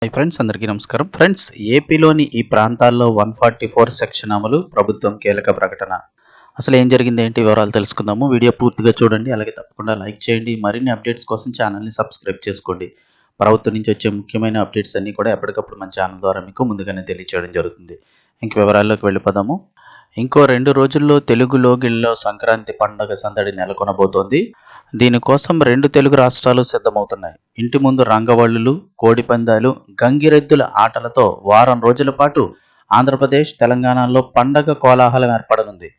Hi friends, అందరికీ నమస్కారం. Friends, ఏపీలోని ఈ ప్రాంతాల్లో 144 సెక్షన్ అమలు, ప్రభుత్వం కీలక ప్రకటన. అసలు ఏం జరిగింది, ఏంటి వివరాలు తెలుసుకుందాము. వీడియో పూర్తిగా చూడండి, అలాగే తప్పకుండా లైక్ చేయండి. మరిన్ని అప్డేట్స్ కోసం ఛానల్ని సబ్స్క్రైబ్ చేసుకోండి. ప్రభుత్వం నుంచి వచ్చే ముఖ్యమైన అప్డేట్స్ అన్నీ కూడా ఎప్పటికప్పుడు మన ఛానల్ ద్వారా మీకు ముందుగానే తెలియచేయడం జరుగుతుంది. ఇంక వివరాల్లోకి వెళ్ళిపోదాము. ఇంకో 2 రోజుల్లో తెలుగు లోగిళ్లలో సంక్రాంతి పండుగ సందడి నెలకొనబోతోంది. దీనికోసం 2 తెలుగు రాష్ట్రాలు సిద్ధమవుతున్నాయి. ఇంటి ముందు రంగవల్లులు, కోడిపందాలు, గంగిరెద్దుల ఆటలతో వారం రోజుల పాటు ఆంధ్రప్రదేశ్, తెలంగాణలో పండగ కోలాహలం ఏర్పడనుంది.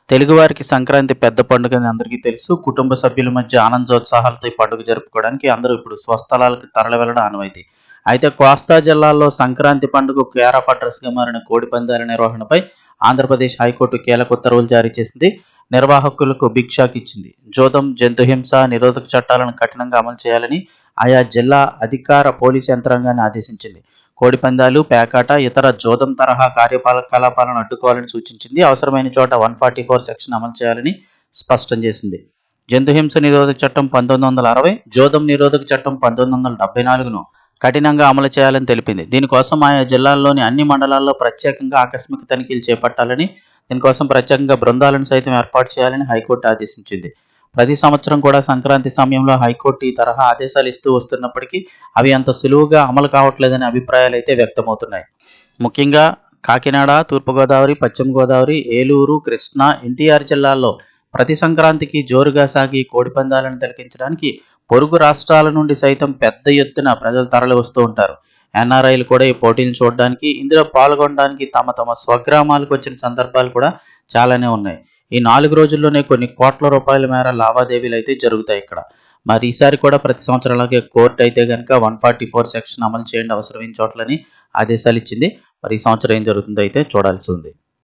తెలుగువారికి సంక్రాంతి పెద్ద పండుగని అందరికీ తెలుసు. కుటుంబ సభ్యుల మధ్య ఆనందోత్సాహాలతో ఈ పండుగ జరుపుకోవడానికి అందరూ ఇప్పుడు స్వస్థలాలకు తరలి వెళ్లడం ఆనవాయితీ. అయితే కోస్తా జిల్లాల్లో సంక్రాంతి పండుగ కేరాఫ్ అడ్రస్గా మారిన కోడిపందాల నిర్వహణపై ఆంధ్రప్రదేశ్ హైకోర్టు కీలక ఉత్తర్వులు జారీ చేసింది. నిర్వాహకులకు బిగ్ షాక్ ఇచ్చింది. జోదం, జంతుహింస నిరోధక చట్టాలను కఠినంగా అమలు చేయాలని ఆయా జిల్లా అధికార పోలీసు యంత్రాంగాన్ని ఆదేశించింది. కోడిపందాలు, పేకాట, ఇతర జోదం తరహా కార్యకలాపాలను అడ్డుకోవాలని సూచించింది. అవసరమైన చోట 144 సెక్షన్ అమలు చేయాలని స్పష్టం చేసింది. జంతుహింస నిరోధక చట్టం 1960, జోదం నిరోధక చట్టం 1974ను కఠినంగా అమలు చేయాలని తెలిపింది. దీనికోసం ఆయా జిల్లాల్లోని అన్ని మండలాల్లో ప్రత్యేకంగా ఆకస్మిక తనిఖీలు చేపట్టాలని, దీనికోసం ప్రత్యేకంగా బృందాలను సైతం ఏర్పాటు చేయాలని హైకోర్టు ఆదేశించింది. ప్రతి సంవత్సరం కూడా సంక్రాంతి సమయంలో హైకోర్టు ఈ తరహా ఆదేశాలు ఇస్తూ వస్తున్నప్పటికీ అవి అంత సులువుగా అమలు కావట్లేదనే అభిప్రాయాలు అయితే వ్యక్తమవుతున్నాయి. ముఖ్యంగా కాకినాడ, తూర్పుగోదావరి, పశ్చిమ గోదావరి, ఏలూరు, కృష్ణా, ఎన్టీఆర్ జిల్లాల్లో ప్రతి సంక్రాంతికి జోరుగా సాగి కోడిపందాలను తిలకించడానికి పొరుగు రాష్ట్రాల నుండి సైతం పెద్ద ఎత్తున ప్రజలు తరలి వస్తూ ఉంటారు. ఎన్ఆర్ఐలు కూడా ఈ పోటీలను చూడడానికి, ఇందులో పాల్గొనడానికి తమ స్వగ్రామాలకు వచ్చిన సందర్భాలు కూడా చాలానే ఉన్నాయి. ఈ 4 రోజుల్లోనే కొన్ని కోట్ల రూపాయల మేర లావాదేవీలు అయితే జరుగుతాయి ఇక్కడ. మరి ఈసారి కూడా ప్రతి సంవత్సరంలాగే కోర్టు అయితే కనుక 144 సెక్షన్ అమలు చేయండి అవసరమైన చోట్లని ఆదేశాలు ఇచ్చింది. మరి ఈ సంవత్సరం ఏం జరుగుతుందో అయితే చూడాల్సి ఉంది.